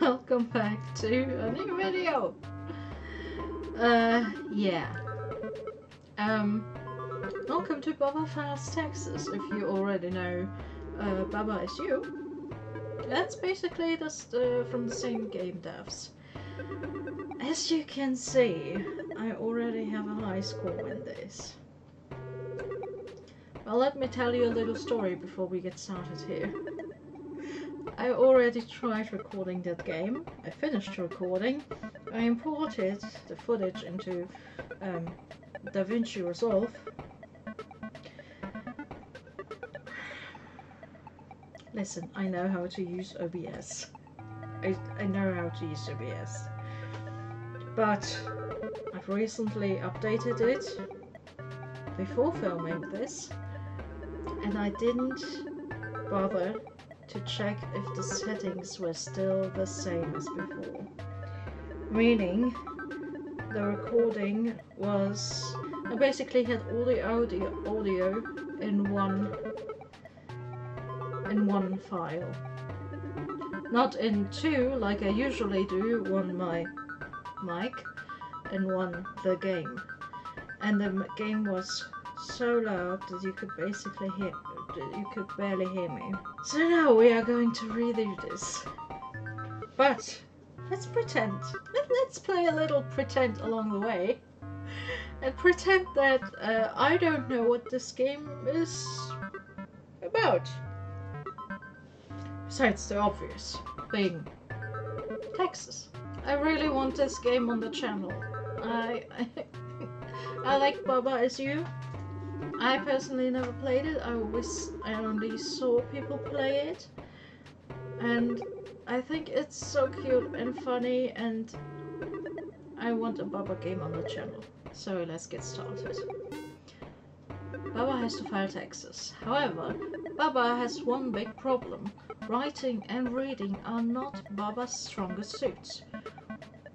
welcome back to a new video. Yeah. Welcome to Baba Files Texas. If you already know, Baba is you. That's basically just from the same game devs. As you can see, I already have a high score in this. Well, let me tell you a little story before we get started here. I already tried recording that game. I finished recording. I imported the footage into DaVinci Resolve. Listen, I know how to use OBS. I know how to use OBS. But I've recently updated it before filming this, and I didn't bother to check if the settings were still the same as before. Meaning, the recording was... I basically had all the audio in one file. Not in two, like I usually do, one my mic and one the game. And the game was so loud that you could basically hear... you could barely hear me. So now we are going to redo this. But let's pretend. Let's play a little pretend along the way. And pretend that I don't know what this game is about. Besides the obvious, being Texas. I really want this game on the channel. I like Baba Is You. I personally never played it. I only saw people play it, and I think it's so cute and funny, and I want a Baba game on the channel. So let's get started. Baba has to file taxes. However, Baba has one big problem. Writing and reading are not Baba's strongest suits.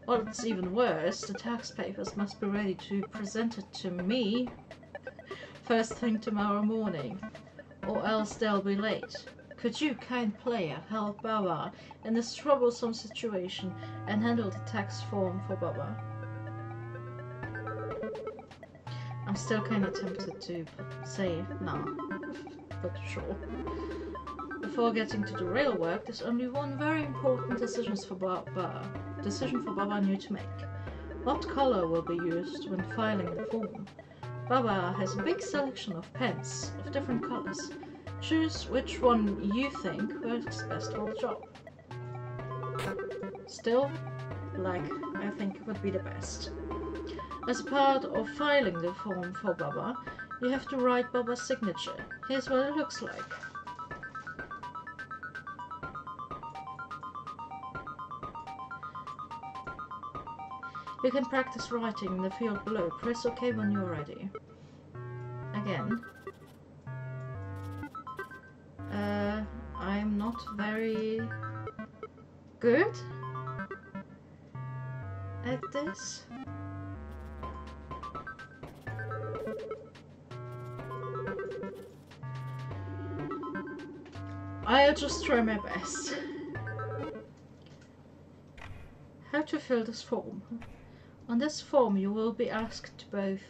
What's even worse, the tax papers must be ready to present it to me first thing tomorrow morning, or else they'll be late. Could you, kind player, help Baba in this troublesome situation and handle the tax form for Baba? I'm still kind of tempted to say nah, but sure. Before getting to the real work, there's only one very important decision for Baba need to make. What color will be used when filing the form? Baba has a big selection of pens of different colors. Choose which one you think works best for the job. Still, black I think would be the best. As part of filing the form for Baba, you have to write Baba's signature. Here's what it looks like. You can practice writing in the field below. Press OK when you're ready. Again. I'm not very good at this. I'll just try my best. How to fill this form? On this form you will be asked to both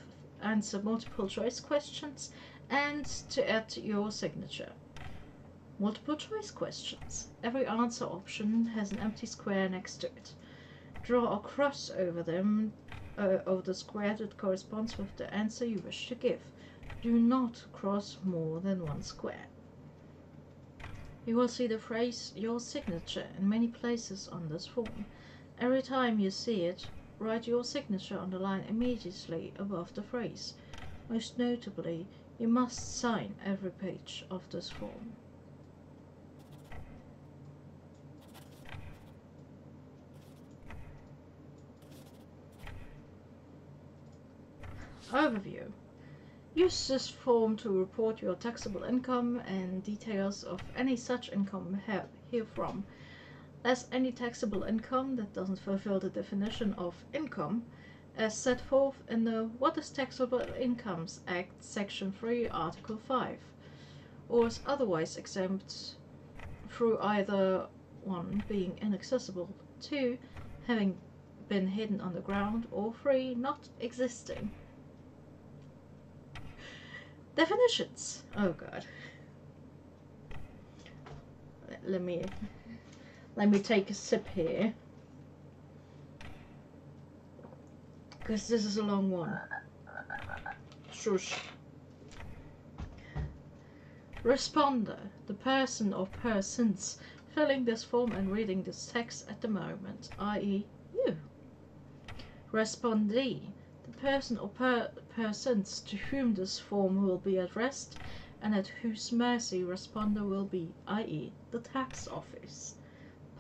answer multiple choice questions and to add your signature. Multiple choice questions. Every answer option has an empty square next to it. Draw a cross over them, over the square that corresponds with the answer you wish to give. Do not cross more than one square. You will see the phrase "your signature" in many places on this form. Every time you see it, write your signature on the line immediately above the phrase. Most notably, you must sign every page of this form. Overview. Use this form to report your taxable income and details of any such income herefrom. As any taxable income that doesn't fulfill the definition of income as set forth in the What is Taxable Incomes Act, Section 3, Article 5, or is otherwise exempt through either 1. Being inaccessible, 2. Having been hidden underground, or 3. Not existing. Definitions. Oh god. Let me take a sip here, because this is a long one. Shush. Responder, the person or persons filling this form and reading this text at the moment, i.e. you. Respondee, the person or persons to whom this form will be addressed and at whose mercy responder will be, i.e. the tax office.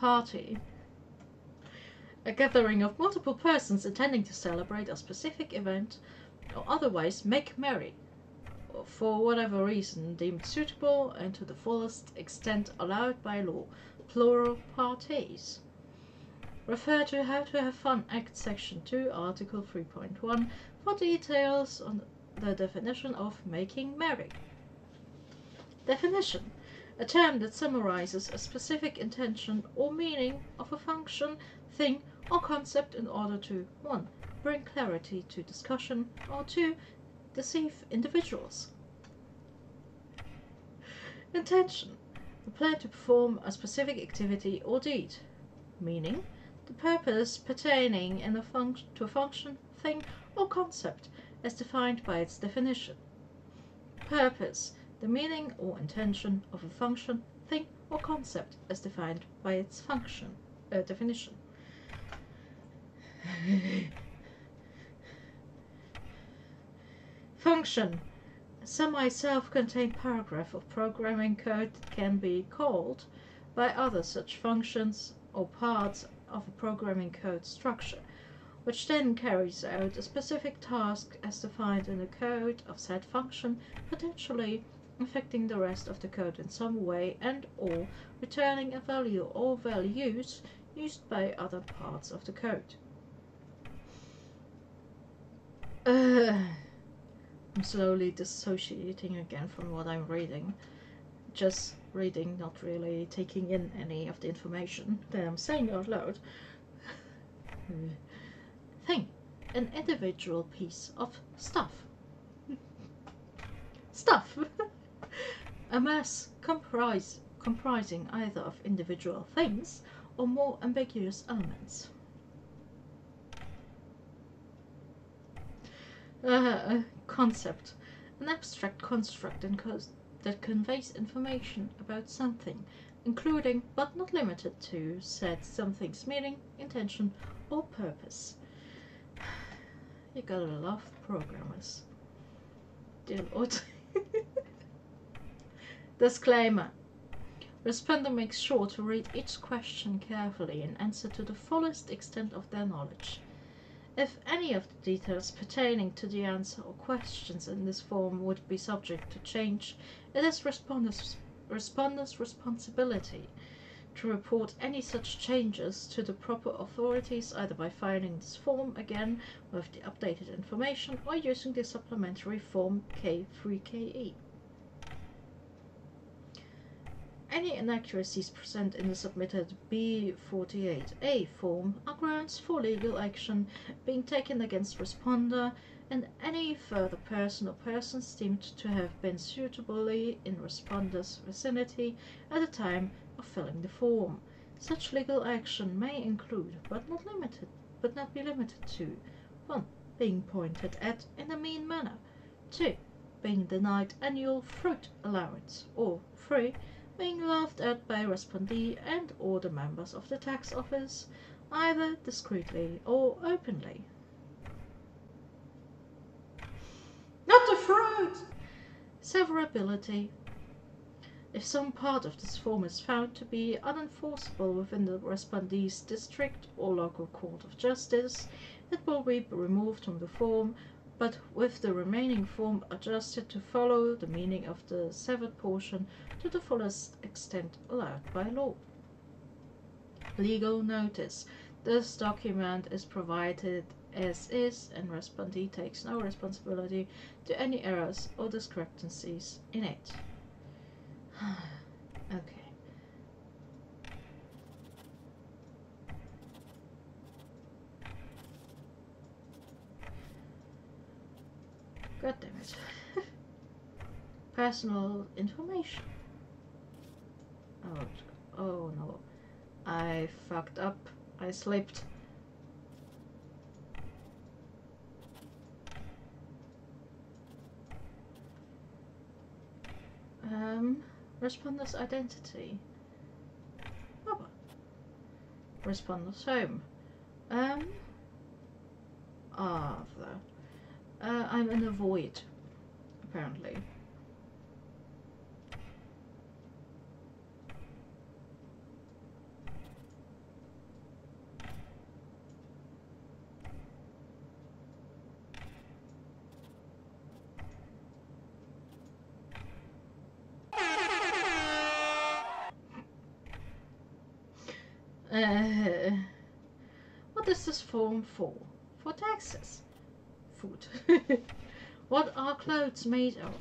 Party, a gathering of multiple persons intending to celebrate a specific event or otherwise make merry, or for whatever reason deemed suitable and to the fullest extent allowed by law, plural parties. Refer to How to Have Fun Act Section 2, Article 3.1 for details on the definition of making merry. Definition, a term that summarizes a specific intention or meaning of a function, thing, or concept in order to 1. Bring clarity to discussion, or 2. Deceive individuals. Intention, the plan to perform a specific activity or deed. Meaning, the purpose pertaining in to a function, thing, or concept as defined by its definition. Purpose, the meaning or intention of a function, thing, or concept as defined by its definition. Function, a semi-self-contained paragraph of programming code that can be called by other such functions or parts of a programming code structure, which then carries out a specific task as defined in the code of said function, potentially affecting the rest of the code in some way and or returning a value or values used by other parts of the code. I'm slowly dissociating again from what I'm reading. Just reading, not really taking in any of the information that I'm saying out loud. Thing, an individual piece of stuff. Stuff. A mass comprising either of individual things or more ambiguous elements. Concept, an abstract construct that conveys information about something, including but not limited to said something's meaning, intention, or purpose. You gotta love programmers. Dear Lord. Disclaimer. Responder makes sure to read each question carefully and answer to the fullest extent of their knowledge. If any of the details pertaining to the answer or questions in this form would be subject to change, it is responder's responsibility to report any such changes to the proper authorities, either by filing this form again with the updated information or using the supplementary form K3KE. Any inaccuracies present in the submitted B48A form are grounds for legal action being taken against responder and any further person or persons deemed to have been suitably in responder's vicinity at the time of filling the form. Such legal action may include, but not be limited to: 1. Being pointed at in a mean manner. 2. Being denied annual fruit allowance. Or 3. Being laughed at by respondee and or the members of the tax office, either discreetly or openly. Not the fruit! Severability. If some part of this form is found to be unenforceable within the respondee's district or local court of justice, it will be removed from the form, but with the remaining form adjusted to follow the meaning of the severed portion to the fullest extent allowed by law. Legal notice. This document is provided as is, and respondee takes no responsibility to any errors or discrepancies in it. Okay. God damn it. Personal information. Oh no. I fucked up. I slipped. Responder's identity. Oh. Responder's home. Arthur. I'm in a void, apparently. What is this form for? For taxes. Food. What are clothes made of?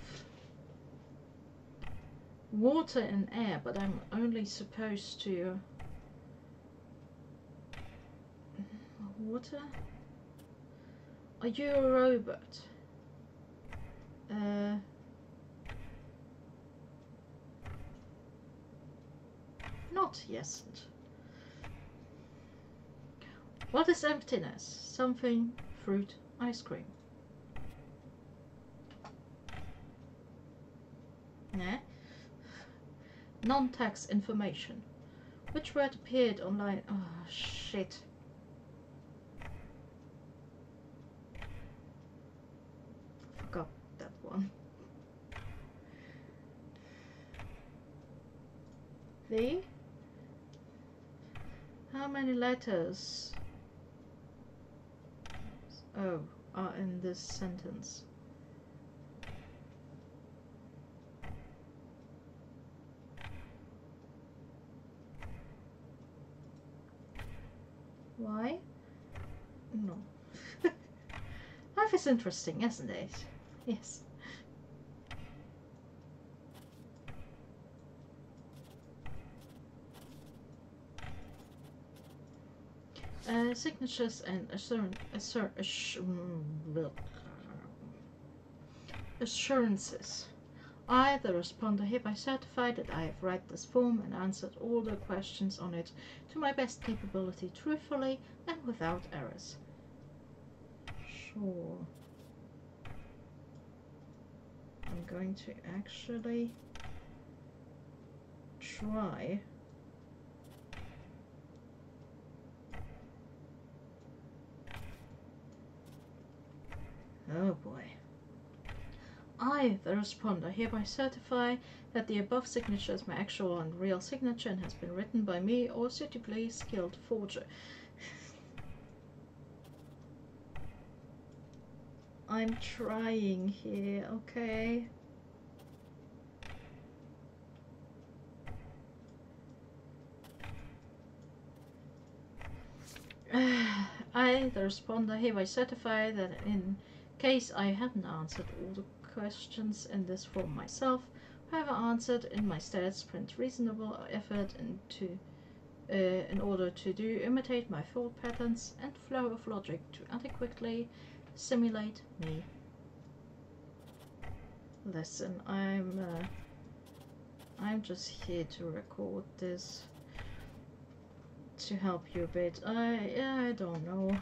Water and air, but I'm only supposed to... Water? Are you a robot? Not yes. What is emptiness? Something, fruit, ice cream. Nah. Non-tax information. Which word appeared online? Oh, shit. Forgot that one. The? How many letters are in this sentence? Why? No. Life is interesting, isn't it? Yes. Signatures and assurances. I, the responder, hereby certify that I have read this form and answered all the questions on it to my best capability, truthfully and without errors. Sure. I'm going to actually try. Oh boy. I, the responder, hereby certify that the above signature is my actual and real signature and has been written by me or suitably skilled forger. I'm trying here, okay? I, the responder, hereby certify that in case I hadn't answered all the questions in this form myself, however answered in my stead, spent reasonable effort in order to imitate my thought patterns and flow of logic to adequately simulate me. Listen, I'm just here to record this to help you a bit. I don't know.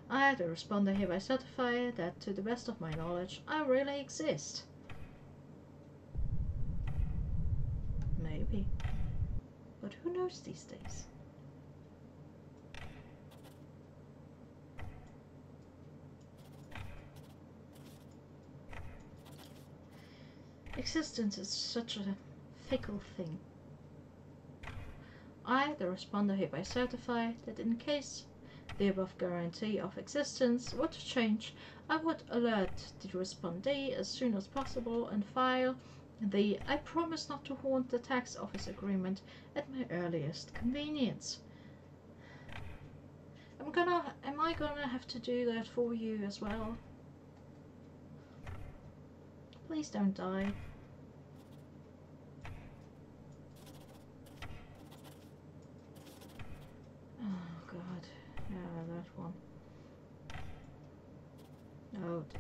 I, the responder, hereby certify that to the best of my knowledge, I really exist. Maybe. But who knows these days? Existence is such a fickle thing. I, the responder, hereby certify that in case the above guarantee of existence were to change, I would alert the respondee as soon as possible and file the I promise not to haunt the tax office agreement at my earliest convenience. Am I gonna have to do that for you as well? Please don't die. Oh god, yeah, that one.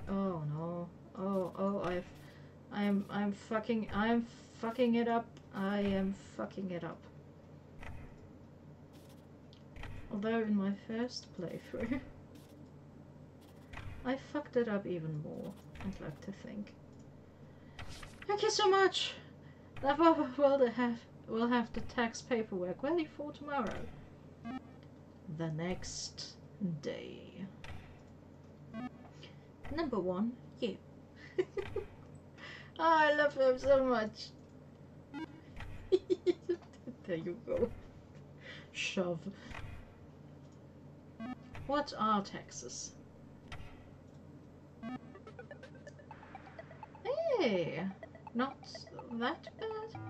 Oh no. I'm fucking it up. I am fucking it up. Although in my first playthrough, I fucked it up even more, I'd like to think. Thank you so much! That will have the tax paperwork ready for tomorrow. The next day. Number 1, you. Oh, I love him so much. There you go. Shove. What are taxes? Hey, not that bad.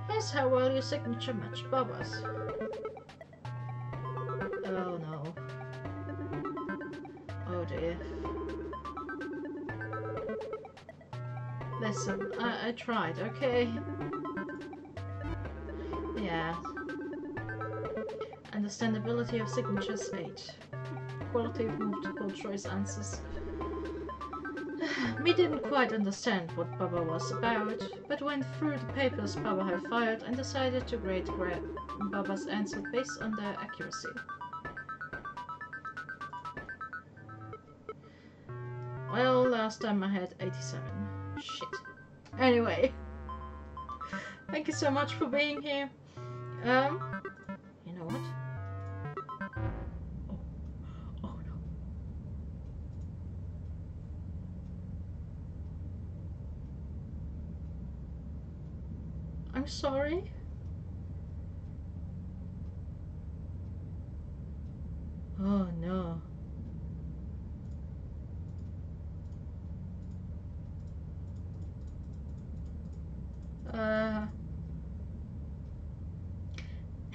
Here's how well your signature matched Baba's. Oh no. Oh dear. Listen, I tried, okay? Yeah. Understandability of signatures 8. Quality of multiple choice answers. Me didn't quite understand what Baba was about, but went through the papers Baba had filed and decided to grade Baba's answer based on their accuracy. Well, last time I had 87. Shit. Anyway. Thank you so much for being here. You know what? Oh no. I'm sorry. Oh no.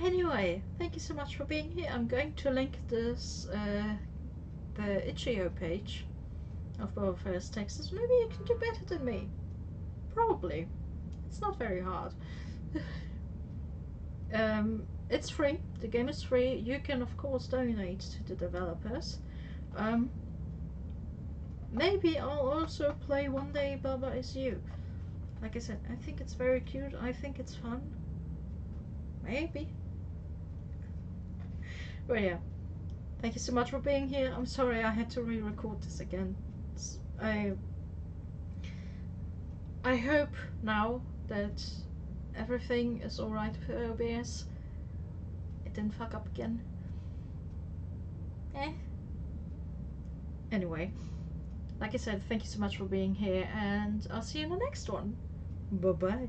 Anyway, thank you so much for being here. I'm going to link this, the itch.io page of Boba Fett's Texas. Maybe you can do better than me. Probably. It's not very hard. It's free. The game is free. You can of course donate to the developers. Maybe I'll also play one day Baba Is You. Like I said, I think it's very cute. I think it's fun. Maybe. But yeah, thank you so much for being here. I'm sorry I had to re-record this again. I hope now that everything is alright for OBS. It didn't fuck up again. Anyway, like I said, thank you so much for being here, and I'll see you in the next one. Bye bye.